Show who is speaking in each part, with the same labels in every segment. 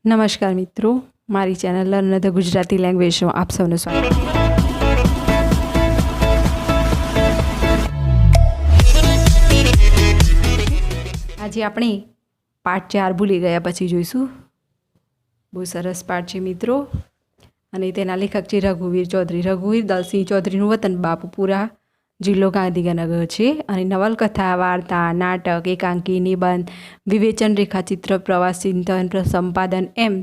Speaker 1: નમસ્કાર મિત્રો, મારી ચેનલ લર્ન ધ ગુજરાતી લેંગ્વેજમાં આપ સૌનું સ્વાગત છે। આજે આપણે પાઠ 4 ભૂલી ગયા પછી જોઈશું। બહુ સરસ પાઠ છે મિત્રો, અને તેના લેખક છે રઘુવીર ચૌધરી। રઘુવીર દલસિંહ ચૌધરીનું વતન બાપુપુરા, જિલ્લો ગાંધીનગર છે। અને નવલકથા, વાર્તા, નાટક, એકાંકી, નિબંધ, વિવેચન, રેખાચિત્ર, પ્રવાસ ચિંતન, સંપાદન એમ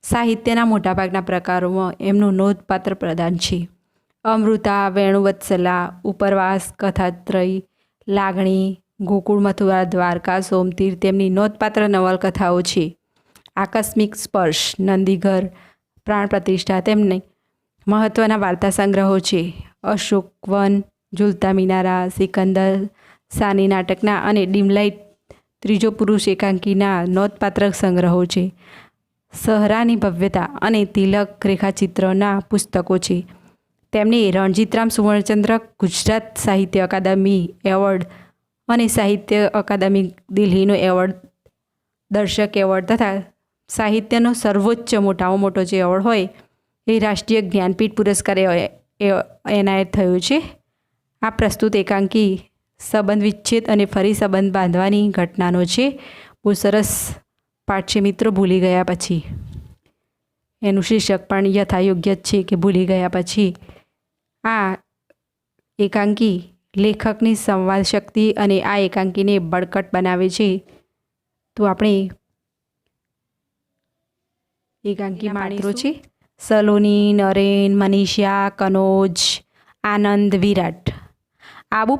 Speaker 1: સાહિત્યના મોટાભાગના પ્રકારોમાં એમનું નોંધપાત્ર પ્રદાન છે। અમૃતા, વેણુવત્સલા, ઉપરવાસ, કથાત્રયી, લાગણી, ગોકુળ, મથુરા, દ્વારકા, સોમતીર્થ તેમની નોંધપાત્ર નવલકથાઓ છે। આકસ્મિક સ્પર્શ, નંદીઘર, પ્રાણ પ્રતિષ્ઠા તેમની મહત્ત્વના વાર્તા સંગ્રહો છે। અશોકવન, ઝૂલતા મિનારા, સિકંદર, સાની નાટકના અને ડીમલાઇટ, ત્રીજો પુરુષ એકાંકીના નોંધપાત્ર સંગ્રહો છે। સહરાની ભવ્યતા અને તિલક રેખાચિત્રના પુસ્તકો છે। તેમને રણજીતરામ સુવર્ણચંદ્રક, ગુજરાત સાહિત્ય અકાદમી એવોર્ડ અને સાહિત્ય અકાદમી દિલ્હીનો એવોર્ડ, દર્શક એવોર્ડ તથા સાહિત્યનો સર્વોચ્ચ મોટામાં મોટો જે એવોર્ડ હોય એ રાષ્ટ્રીય જ્ઞાનપીઠ પુરસ્કાર એનાયત થયો છે। આ પ્રસ્તુત એકાંકી સંબંધ વિચ્છેદ અને ફરી સંબંધ બાંધવાની ઘટનાનો છે। બહુ સરસ પાઠ છે મિત્રો, ભૂલી ગયા પછી। એનું શીર્ષક પણ યથાયોગ્ય જ છે કે ભૂલી ગયા પછી। આ એકાંકી લેખકની સંવાદ શક્તિ અને આ એકાંકીને બળકટ બનાવે છે। તો આપણે એકાંકી પાત્રો છે સલોની, નરેન, મનીષા, કનોજ, આનંદ, વિરાટ। આબુ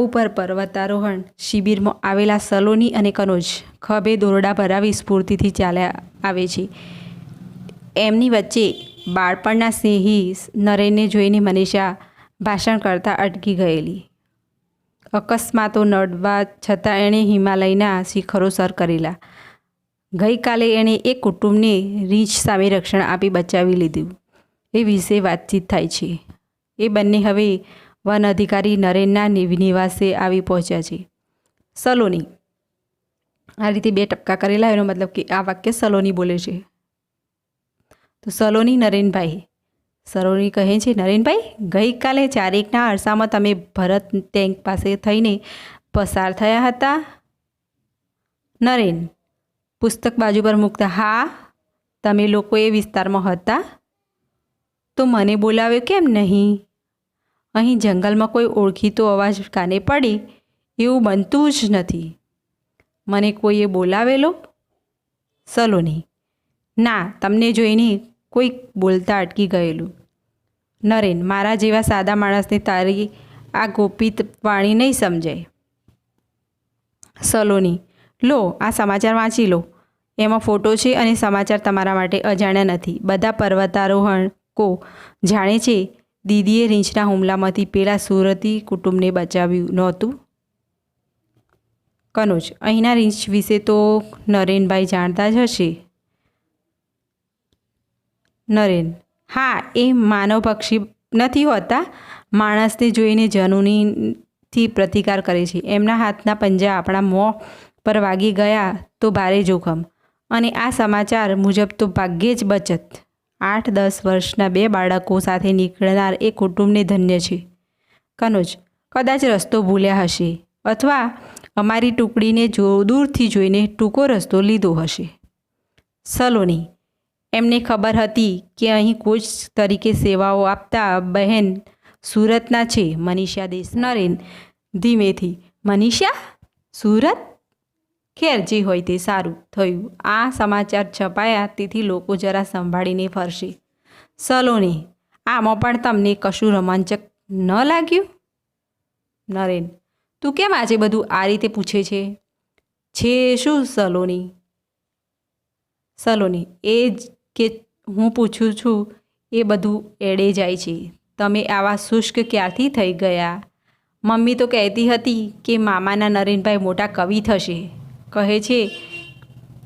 Speaker 1: પર પર્વતારોહણ શિબિરમાં આવેલા સલોની અને કનોજ ખભે દોરડા ભરાવી સ્ફૂર્તિથી ચાલ્યા આવે છે। એમની વચ્ચે બાળપણના સ્નેહી નરેનને જોઈને મનીષા ભાષણ કરતાં અટકી ગયેલી। અકસ્માતો નડવા છતાં એણે હિમાલયના શિખરો સર કરેલા। ગઈકાલે એણે એક કુટુંબને રીંછ સામે રક્ષણ આપી બચાવી લીધું એ વિશે વાતચીત થાય છે। એ બંને હવે વન અધિકારી નરેનના નિવાસે આવી પહોંચ્યા છે। સલોની, આ રીતે 2 ટપકા કરેલા, એનો મતલબ કે આ વાક્ય સલોની બોલે છે। તો સલોની, નરેનભાઈ। સલોની કહે છે, નરેનભાઈ, ગઈકાલે 4:01ના અરસામાં તમે ભરત ટેન્ક પાસે થઈને પસાર થયા હતા? નરેન, પુસ્તક બાજુ પર મૂકતા, હા, તમે લોકો એ વિસ્તારમાં હતા? તો મને બોલાવ્યો કેમ નહીં? અહીં જંગલમાં કોઈ ઓળખીતો અવાજ કાને પડે એવું બનતું જ નથી। મને કોઈએ બોલાવેલો? સલોની, ના, તમને જોઈને કોઈક બોલતા અટકી ગયેલું। નરેન, મારા જેવા સાદા માણસને તારી આ ગોપિત વાણી નહીં સમજાય। સલોની, લો, આ સમાચાર વાંચી લો, એમાં ફોટો છે અને સમાચાર તમારા માટે અજાણ્યા નથી। બધા પર્વતારોહણકો જાણે છે દીદીએ રીંછના હુમલામાંથી પેલા સુરતી કુટુંબને બચાવ્યું નહોતું? કનોજ, અહીંના રીંછ વિશે તો નરેનભાઈ જાણતા જ હશે? નરેન, હા, એ માનવ પક્ષી નથી હોતા, માણસને જોઈને જનુનીથી પ્રતિકાર કરે છે। એમના હાથના પંજા આપણા મોં પર વાગી ગયા તો ભારે જોખમ, અને આ સમાચાર મુજબ તો ભાગ્યે જ બચત। 8-10 વર્ષના 2 બાળકો સાથે નીકળનાર એ કુટુંબને ધન્ય છે। કનોજ, કદાચ રસ્તો ભૂલ્યા હશે, અથવા અમારી ટુકડીને દૂરથી જોઈને ટૂંકો રસ્તો લીધો હશે। સલોની, એમને ખબર હતી કે અહીં કોચ તરીકે સેવાઓ આપતા બહેન સુરતના છે, મનીષા દેશ। નરેન, ધીમેથી, મનીષા? સુરત? ખેર, જે હોય તે સારું થયું આ સમાચાર છપાયા તેથી લોકો જરા સંભાળીને ફરશે। સલોની, આમાં પણ તમને કશું રોમાંચક ન લાગ્યું? નરેન, તું કેમ આજે બધું આ રીતે પૂછે છે? છે શું સલોની? સલોની, એ જ કે હું પૂછું છું એ બધું એળે જાય છે। તમે આવા શુષ્ક ક્યારથી થઈ ગયા? મમ્મી તો કહેતી હતી કે મામાના નરેનભાઈ મોટા કવિ થશે। કહે છે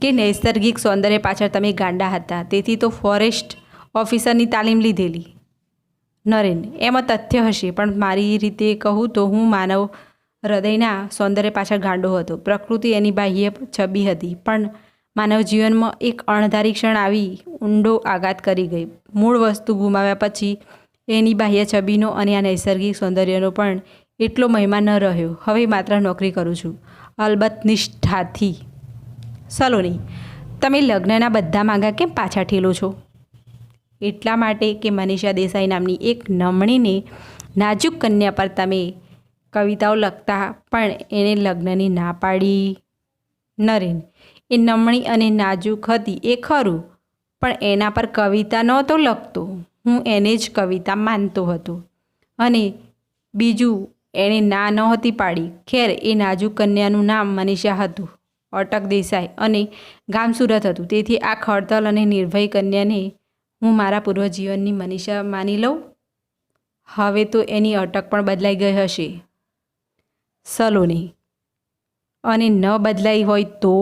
Speaker 1: કે નૈસર્ગિક સૌંદર્ય પાછળ તમે ગાંડા હતા, તેથી તો ફોરેસ્ટ ઓફિસરની તાલીમ લીધેલી। નરેન, એમાં તથ્ય હશે, પણ મારી રીતે કહું તો હું માનવ હૃદયના સૌંદર્ય પાછળ ગાંડો હતો। પ્રકૃતિ એની બાહ્ય છબી હતી, પણ માનવ જીવનમાં એક અણધારી ક્ષણ આવી ઊંડો આઘાત કરી ગઈ. મૂળ વસ્તુ ગુમાવ્યા પછી એની બાહ્ય છબીનો અને આ નૈસર્ગિક સૌંદર્યનો પણ એટલો મહિમા ન રહ્યો. હવે માત્ર નોકરી કરું છું, અલબત્ત નિષ્ઠાથી. સલોની, તમે લગ્નના બધા માંગા કેમ પાછા ઠેલો છો? એટલા માટે કે મનીષા દેસાઈ નામની એક નમણીને નાજુક કન્યા પર તમે કવિતાઓ લખતા પણ એને લગ્નની ના પાડી. નરેન, એ નમણી અને નાજુક હતી એ ખરું, પણ એના પર કવિતા નહોતો લખતો. હું એને જ કવિતા માનતો હતો. અને બીજું, એણે ના નહોતી પાડી. ખેર, એ નાજુક કન્યાનું નામ મનીષા હતું, અટક દેસાઈ, અને ગામ સુરત હતું. તેથી આ ખડતલ અને નિર્ભય કન્યાને હું મારા પૂર્વજીવનની મનીષા માની લઉં. હવે તો એની અટક પણ બદલાઈ ગઈ હશે. સલોની, અને ન બદલાઈ હોય તો?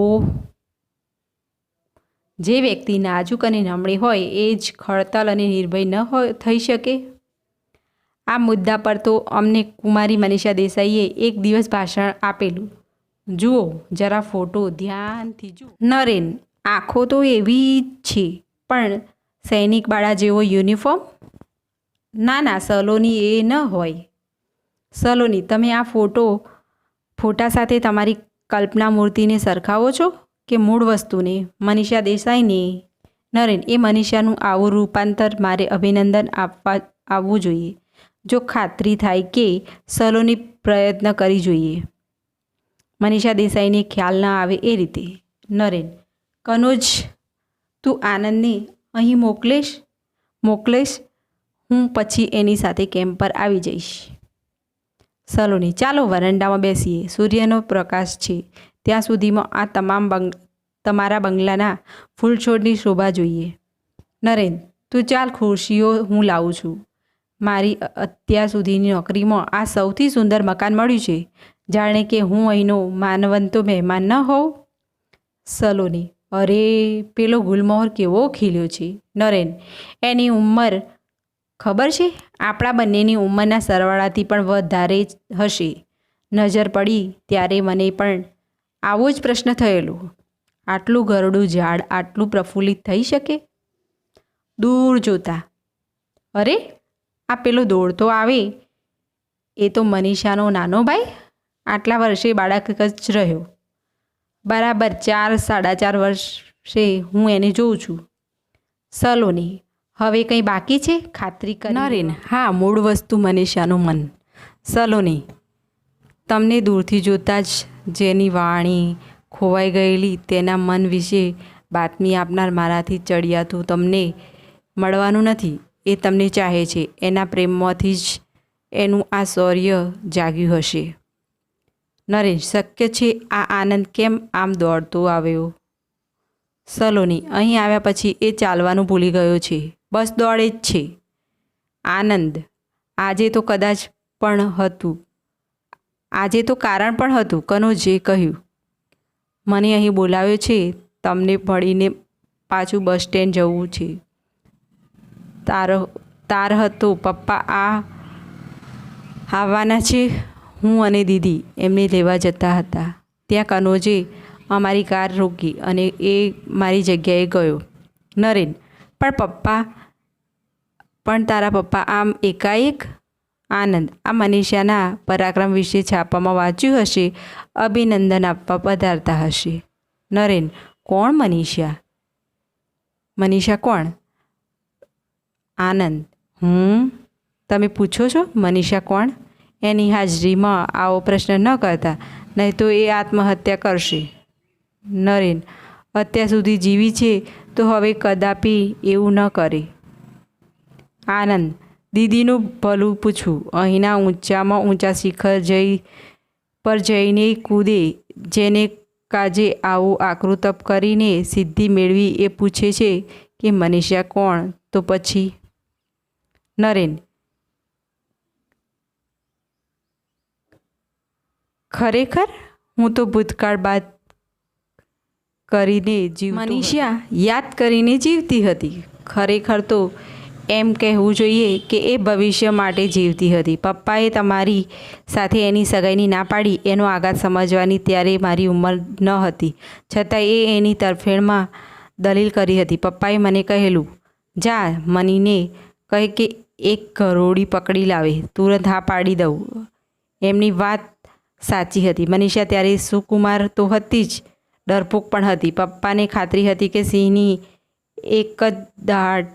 Speaker 1: જે વ્યક્તિ નાજુક અને નમણી હોય એ જ ખડતલ અને નિર્ભય ન થઈ શકે? આ મુદ્દા પર તો અમને કુમારી મનીષા દેસાઈએ એક દિવસ ભાષણ આપેલું. જુઓ જરા ફોટો, ધ્યાનથી જુઓ. નરેન, આંખો તો એવી જ છે, પણ સૈનિક બાળા જેવો યુનિફોર્મ? ના ના સલોની, એ ન હોય. સલોની, તમે આ ફોટા સાથે તમારી કલ્પના મૂર્તિને સરખાવો છો કે મૂળ વસ્તુને, મનીષા દેસાઈને? નરેન, એ મનીષાનું આવું રૂપાંતર મારે અભિનંદન આવવું જોઈએ, જો ખાતરી થાય કે સલોની પ્રયત્ન કરી જોઈએ. મનીષા દેસાઈને ખ્યાલ ન આવે એ રીતે. નરેન, કનોજ, તું આનંદને અહીં મોકલેશ, હું પછી એની સાથે કેમ્પ પર આવી જઈશ. સલોની, ચાલો વરંડામાં બેસીએ, સૂર્યનો પ્રકાશ છે ત્યાં સુધીમાં આ તમારા બંગલાના ફૂલછોડની શોભા જોઈએ. નરેન, તું ચાલ, ખુરશીઓ હું લાવું છું. મારી અત્યાર સુધીની નોકરીમાં આ સૌથી સુંદર મકાન મળ્યું છે, જાણે કે હું અહીંનો માનવંતો મહેમાન ન હોઉં. સલોની, અરે પેલો ગુલમોહર કેવો ખીલ્યો છે. નરેન, એની ઉંમર ખબર છે? આપણા બંનેની ઉંમરના સરવાળાથી પણ વધારે હશે. નજર પડી ત્યારે મને પણ આવો જ પ્રશ્ન થયેલો. આટલું ગરડું ઝાડ આટલું પ્રફુલ્લિત થઈ શકે? દૂર જોતા, અરે આ પેલો દોડતો આવે એ તો મનીષાનો નાનો ભાઈ, આટલા વર્ષે બાળક જ રહ્યો. બરાબર 4-4.5 વર્ષે હું એને જોઉં છું. સલોની, હવે કંઈ બાકી છે? ખાતરી કરી. નરેન, હા, મૂળ વસ્તુ મનીષાનું મન. સલોની, તમને દૂરથી જોતાં જ જેની વાણી ખોવાઈ ગયેલી તેના મન વિશે બાતમી આપનાર મારાથી ચડિયાતું તમને મળવાનું નથી. એ તમને ચાહે છે, એના પ્રેમમાંથી જ એનું આ શૌર્ય જાગ્યું હશે. નરેન, શક્ય છે આ આનંદ કેમ આમ દોડતો આવ્યો? સલોની, અહીં આવ્યા પછી એ ચાલવાનું ભૂલી ગયો છે, બસ દોડે જ છે. આનંદ, આજે તો કારણ પણ હતું. કનોજે કહ્યું, મને અહીં બોલાવ્યો છે, તમને મળીને પાછું બસ સ્ટેન્ડ જવું છે. તાર હતો પપ્પા આવવાના છે. હું અને દીદી એમને લેવા જતા હતા. ત્યાં કનોજે અમારી કાર રોકી અને એ મારી જગ્યાએ ગયો. નરેન, પણ તારા પપ્પા આમ એકાએક? આનંદ, આ મનીષાના પરાક્રમ વિશે છાપામાં વાંચ્યું હશે, અભિનંદન આપવા પધારતા હશે. નરેન, કોણ મનીષા? મનીષા કોણ? આનંદ, તમે પૂછો છો મનીષા કોણ? એની હાજરીમાં આવો પ્રશ્ન ન કરતા, નહીં તો એ આત્મહત્યા કરશે. નરેન, અત્યાર સુધી જીવી છે તો હવે કદાપી એવું ન કરે. આનંદ, દીદીનું ભલું પૂછું. અહીંના ઊંચામાં ઊંચા શિખર પર જઈને કૂદે, જેને કાજે આવું આકરું તપ કરીને સિદ્ધિ મેળવી, એ પૂછે છે કે મનીષા કોણ? તો પછી? નરેન, ખરેખર હું તો ભૂતકાળ યાદ કરીને જીવતી હતી. ખરેખર તો એમ કહેવું જોઈએ કે એ ભવિષ્ય માટે જીવતી હતી. પપ્પાએ તમારી સાથે એની સગાઈની ના પાડી એનો આઘાત સમજવાની ત્યારે મારી ઉંમર ન હતી, છતાં એની તરફેણમાં દલીલ કરી હતી. પપ્પાએ મને કહેલું, જા મનીને કહે કે એક ઘરોડી પકડી લાવે, તુરંત હા પાડી દઉં. એમની વાત સાચી હતી. મનીષા ત્યારે સુકુમાર તો હતી જ, ડરપોક પણ હતી. પપ્પાને ખાતરી હતી કે સિંહની એક જ દહાડ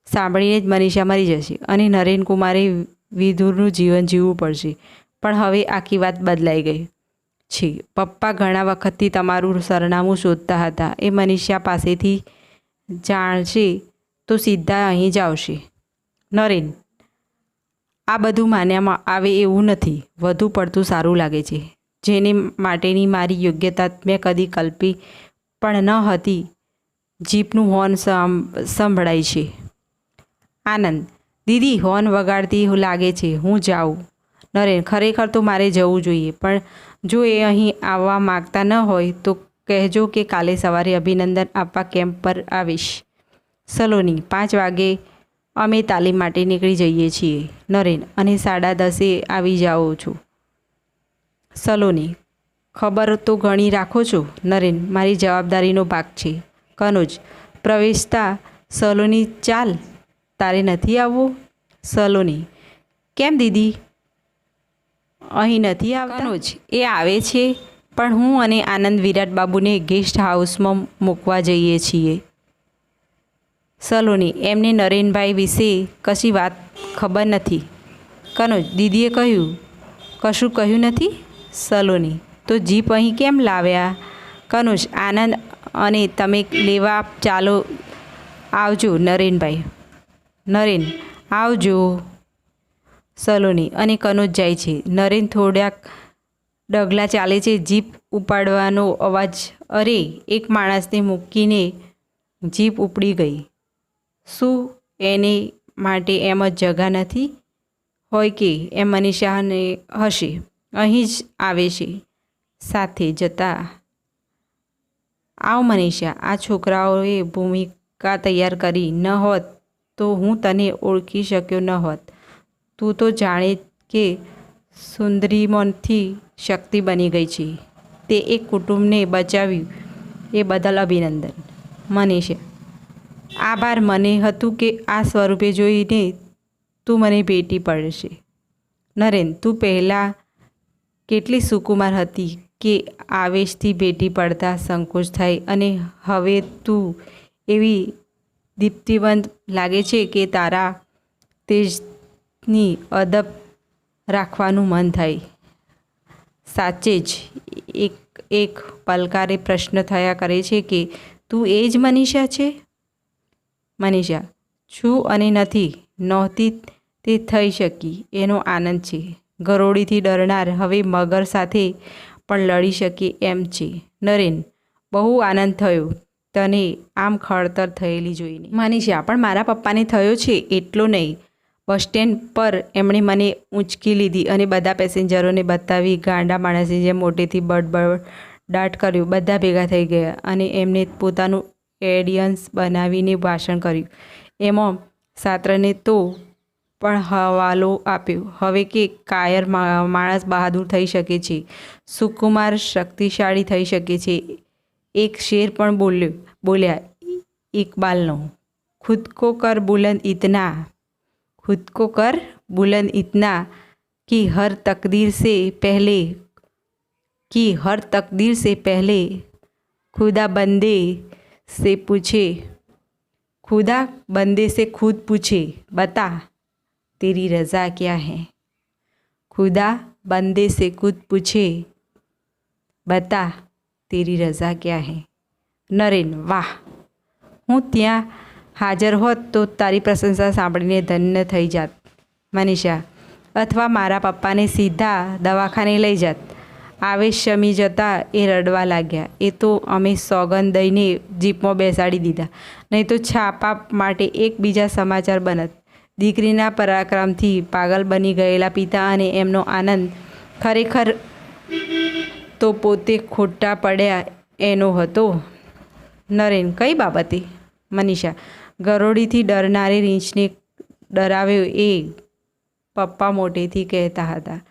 Speaker 1: સાંભળીને જ મનીષા મરી જશે અને નરેનકુમારે વિધુરનું જીવન જીવવું પડશે. પણ હવે આખી વાત બદલાઈ ગઈ છે. પપ્પા ઘણા વખતથી તમારું સરનામું શોધતા હતા. એ મનીષા પાસેથી જાણશે તો સીધા અહીં જ આવશે. નરેન, આ બધું માન્યામાં આવે એવું નથી. વધુ પડતું સારું લાગે છે. જેને માટેની મારી યોગ્યતા મેં કદી કલ્પી પણ ન હતી. જીપનું હોર્ન સંભળાય છે. આનંદ, દીદી હોર્ન વગાડતી લાગે છે, હું જાઉં. નરેન, ખરેખર તો મારે જવું જોઈએ, પણ જો એ અહીં આવવા માગતા ન હોય તો કહેજો કે કાલે સવારે અભિનંદન આપવા કેમ્પ પર આવીશ. સલોની, 5 વાગે અમે તાલીમ માટે નીકળી જઈએ છીએ. નરેન, અને 10:30 આવી જાઓ છો. સલોની, ખબર તો ઘણી રાખો છો. નરેન, મારી જવાબદારીનો ભાગ છે. કનોજ પ્રવેશતા સલોની, ચાલ તારે નથી આવવું. સલોની, કેમ દીદી અહીં નથી આવતા? કનોજ, એ આવે છે પણ હું અને આનંદ વિરાટ બાબુને ગેસ્ટ હાઉસમાં મૂકવા જઈએ છીએ. સલોની, એમને નરેનભાઈ વિશે કશી વાત ખબર નથી. કનોજ, દીદીએ કશું કહ્યું નથી. સલોની, તો જીપ અહીં કેમ લાવ્યા? કનોજ, આનંદ અને તમે લેવા ચાલો. આવજો નરેનભાઈ. નરેન, આવજો. સલોની અને કનોજ જાય છે. નરેન થોડાક ડગલા ચાલે છે. જીપ ઉપાડવાનો અવાજ. અરે, એક માણસને મૂકીને જીપ ઉપડી ગઈ. શું એને માટે એમ જ જગા નથી હોય કે એમ? મનીષાને હશે, અહીં જ આવે છે. સાથે જતા આવ મનીષા. આ છોકરાઓએ ભૂમિકા તૈયાર કરી ન હોત તો હું તને ઓળખી શક્યો ન હોત. તું તો જાણે કે સુંદરીમાંથી શક્તિ બની ગઈ છે. તે એક કુટુંબને બચાવ્યું એ બદલ અભિનંદન. મનીષા, આભાર. મને હતું કે આ સ્વરૂપે જોઈને તું મને ભેટી પડશે. નરેન, તું પહેલાં કેટલી સુકુમાર હતી કે આવેશથી ભેટી પડતા સંકોચ થાય, અને હવે તું એવી દીપ્તિવંત લાગે છે કે તારા તેજની અદબ રાખવાનું મન થાય. સાચે જ એક પલકારે પ્રશ્ન થયા કરે છે કે તું એ જ મનીષા છે? મનીષા, છું અને નથી. નહોતી તે થઈ શકી એનો આનંદ છે. ગરોળીથી ડરનાર હવે મગર સાથે પણ લડી શકે એમ છે. નરેન, બહુ આનંદ થયો તને આમ ખડતર થયેલી જોઈને. મનીષા, પણ મારા પપ્પાને થયો છે એટલો નહીં. બસ સ્ટેન્ડ પર એમણે મને ઊંચકી લીધી અને બધા પેસેન્જરોને બતાવી ગાંડા માણસની જેમ મોટેથી બડબડાટ કર્યું. બધા ભેગા થઈ ગયા અને એમને પોતાનું ઓડિયન્સ બનાવીને ભાષણ કર્યું. એમાં સાત્રને તો પણ હવાલો આપ્યો. હવે કે કાયર માણસ બહાદુર થઈ શકે છે, સુકુમાર શક્તિશાળી થઈ શકે છે. એક શેર પણ બોલ્યા ઇકબાલનો, खुद को कर बुलंद इतना कि हर तकदीर से पहले खुदा बंदे से खुद पूछे, बता तेरी रज़ा क्या है. खुदा बंदे से खुद पूछे, बता तेरी रज़ा क्या है. નરેન, વાહ, હું ત્યાં હાજર હોત તો તારી પ્રશંસા સાંભળીને ધન્ય થઈ જાત. મનીષા, અથવા મારા પપ્પાને સીધા દવાખાને લઈ જાત. આવેશ શમી જતાં એ રડવા લાગ્યા. એ તો અમે સોગંદ દઈને જીપમાં બેસાડી દીધા, નહીં તો છાપા માટે એકબીજા સમાચાર બનત. દીકરીના પરાક્રમથી પાગલ બની ગયેલા પિતા અને એમનો આનંદ ખરેખર તો પોતે ખોટા પડ્યા એનો હતો. નરેન, કઈ બાબતે? મનીષા, ગરોળીથી ડરનારે ડરાવ્યો એ પપ્પા મોટેથી કહેતા હતા.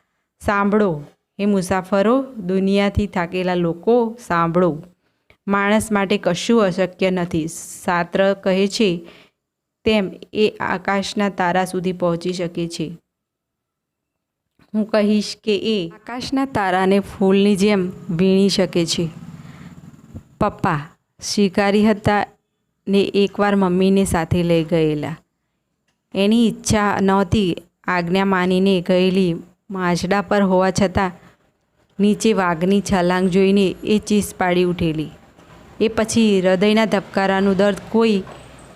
Speaker 1: સાંભળો હે મુસાફરો, દુનિયાથી થાકેલા લોકો, સાંભળો. માણસ માટે કશું અશક્ય નથી. શાસ્ત્ર કહે છે તેમ એ આકાશના તારા સુધી પહોંચી શકે છે. હું કહીશ કે એ આકાશના તારાને ફૂલની જેમ વીણી શકે છે. પપ્પા શિકારી હતા ને એકવાર મમ્મીને સાથે લઈ ગયેલા. એની ઈચ્છા નહોતી, આજ્ઞા માનીને ગયેલી. માછડા પર હોવા છતાં નીચે વાઘની છલાંગ જોઈને એ ચીસ પાડી ઉઠેલી. એ પછી હૃદયના ધબકારાનું દર્દ કોઈ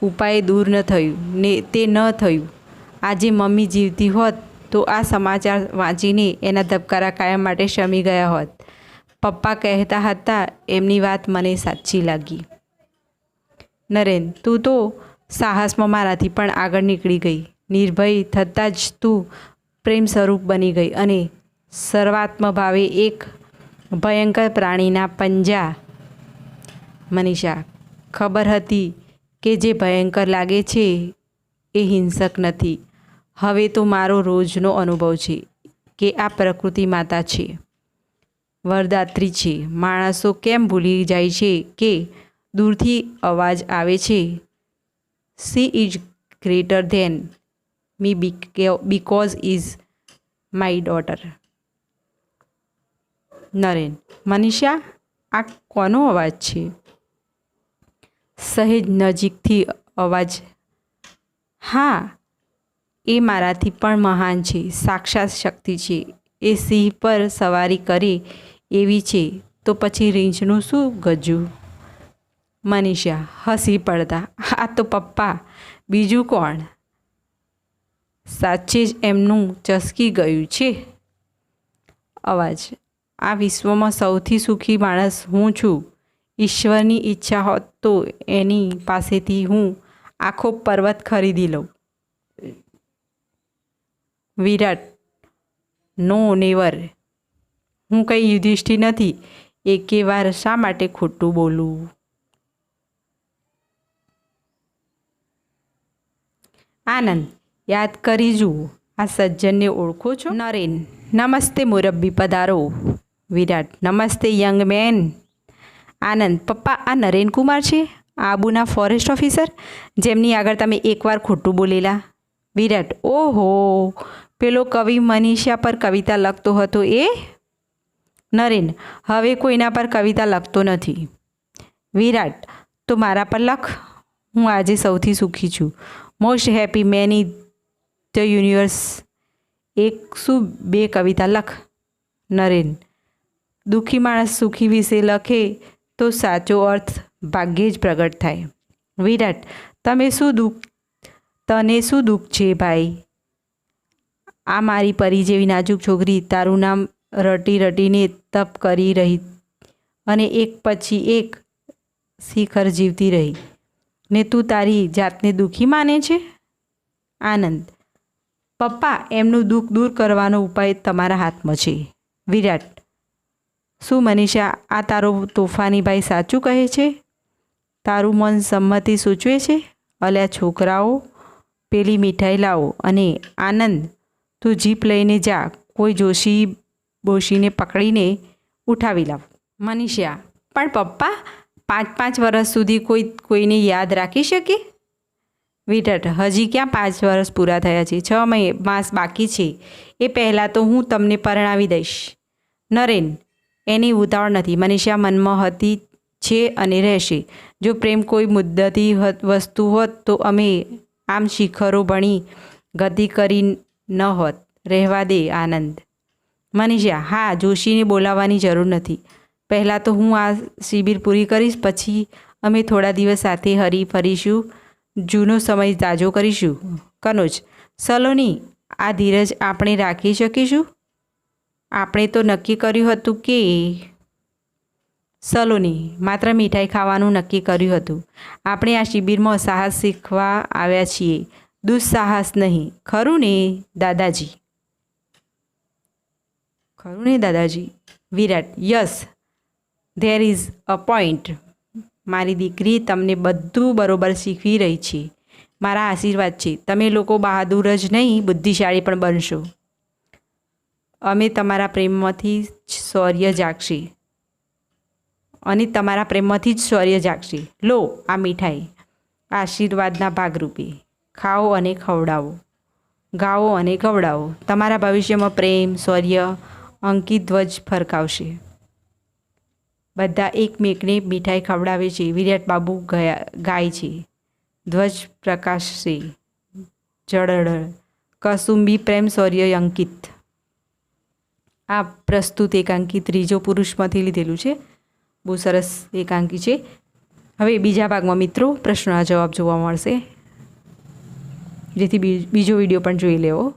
Speaker 1: ઉપાય દૂર ન થયું ને તે ન થયું. આજે મમ્મી જીવતી હોત તો આ સમાચાર વાંચીને એના ધબકારા કાયમ માટે શમી ગયા હોત. પપ્પા કહેતા હતા એમની વાત મને સાચી લાગી. નરેન, તું તો સાહસમાં મારાથી પણ આગળ નીકળી ગઈ. નિર્ભય થતાં જ તું પ્રેમ સ્વરૂપ બની ગઈ અને સર્વાત્મ ભાવે એક ભયંકર પ્રાણીના પંજા. મનીષા, ખબર હતી કે જે ભયંકર લાગે છે એ હિંસક નથી. હવે તો મારો રોજનો અનુભવ છે કે આ પ્રકૃતિ માતા છે, વરદાત્રી છે. માણસો કેમ ભૂલી જાય છે કે દૂરથી અવાજ આવે છે, she is greater than me because is my daughter. Naren, Manisha, આ કોનો અવાજ છે? સહેજ નજીકથી અવાજ. હા, એ મારાથી પણ મહાન છે, સાક્ષાત શક્તિ છે. એ સિંહ પર સવારી કરે એવી છે, તો પછી રીંછનું શું ગજું? મનીષા હસી પડતા, આ તો પપ્પા, બીજું કોણ? સાચે જ એમનું ચસકી ગયું છે. અવાજ. આ વિશ્વમાં સૌથી સુખી માણસ હું છું. ઈશ્વરની ઈચ્છા હોત તો એની પાસેથી હું આખો પર્વત ખરીદી લઉં. વિરાટ. નો, નેવર. હું કંઈ યુધિષ્ઠિર નથી. એકે વાર શા માટે ખોટું બોલું? આનંદ. યાદ કરી જુઓ, આ સજ્જનને ઓળખો છો? નરેન. નમસ્તે મુરબ્બી, પધારો. વિરાટ. નમસ્તે યંગ મેન. આનંદ. પપ્પા, આ નરેન કુમાર છે, આબુના ફોરેસ્ટ ઓફિસર, જેમની આગળ તમે એકવાર ખોટું બોલેલા. વિરાટ. ઓહો, પેલો કવિ મનીષા પર કવિતા લખતો હતો એ? નરેન. હવે કોઈના પર કવિતા લખતો નથી. વિરાટ. તો મારા પર લખ. હું આજે સૌથી સુખી છું. Most happy man in the universe. એક શું બે કવિતા લખ. નરેન. દુઃખી માણસ સુખી વિશે લખે તો સાચો અર્થ ભાગ્યે જ પ્રગટ થાય. વિરાટ. તને શું દુઃખ છે ભાઈ? આ મારી પરી જેવી નાજુક છોકરી તારું નામ રટી રટીને તપ કરી રહી અને એક પછી એક શિખર જીવતી રહી ને તું તારી જાતને દુઃખી માને છે? આનંદ. પપ્પા, એમનું દુઃખ દૂર કરવાનો ઉપાય તમારા હાથમાં છે. વિરાટ. શું મનીષા, આ તારો તોફાની ભાઈ સાચું કહે છે? તારું મન સંમતિ સૂચવે છે? અલ્યા છોકરાઓ, પેલી મીઠાઈ લાવો. અને આનંદ, તું જીપ લઈને જા, કોઈ જોશી બોશીને પકડીને ઉઠાવી લાવ. મનીષા. પણ પપ્પા, 5-5 વર્ષ સુધી કોઈને યાદ રાખી શકે? વિરાટ. હજી ક્યાં 5 વર્ષ પૂરા થયા છે, 6 માસ બાકી છે. એ પહેલાં તો હું તમને પરણાવી દઈશ. નરેન. એની ઉતાવળ નથી. મનીષા મનમાં હતી છે અને રહેશે. જો પ્રેમ કોઈ મુદ્દતી વસ્તુ હોત તો અમે આમ શિખરો ભણી ગતિ કરી ન હોત. રહેવા દે. આનંદ. મનીષા. હા, જોશીને બોલાવવાની જરૂર નથી. પહેલાં તો હું આ શિબિર પૂરી કરીશ, પછી અમે થોડા દિવસ સાથે હરી ફરીશું, જૂનો સમય તાજો કરીશું. કનોજ. સલોની, આ ધીરજ આપણે રાખી શકીશું? આપણે તો નક્કી કર્યું હતું કે. સલોની. માત્ર મીઠાઈ ખાવાનું નક્કી કર્યું હતું. આપણે આ શિબિરમાં સાહસ શીખવા આવ્યા છીએ, દુસ્સાહસ નહીં. ખરું ને દાદાજી? ખરું ને દાદાજી? Virat. Yes, there is a point. મારી દીકરી તમને બધું બરોબર શીખવી રહી છે. મારા આશીર્વાદ છે. તમે લોકો બહાદુર જ નહીં બુદ્ધિશાળી પણ બનશો. અમે તમારા પ્રેમમાંથી જ શૌર્ય જાગશે અને તમારા પ્રેમમાંથી જ શૌર્ય જાગશે. લો આ મીઠાઈ આશીર્વાદના ભાગરૂપે ખાઓ અને ખવડાવો, ગાઓ અને ગવડાવો. તમારા ભવિષ્યમાં પ્રેમ શૌર્ય અંકિત ધ્વજ ફરકાવશે. બધા એકમેકને મીઠાઈ ખવડાવે છે. વિરાટ બાબુ ગાય છે. ધ્વજ પ્રકાશશે જળહળ કસુંબી પ્રેમ શૌર્ય અંકિત. આ પ્રસ્તુત એકાંકી ત્રીજો પુરુષમાંથી લીધેલું છે. બહુ સરસ એકાંકી છે. હવે બીજા ભાગમાં મિત્રો પ્રશ્નના જવાબ જોવા મળશે, જેથી બીજો વિડીયો પણ જોઈ લેવો.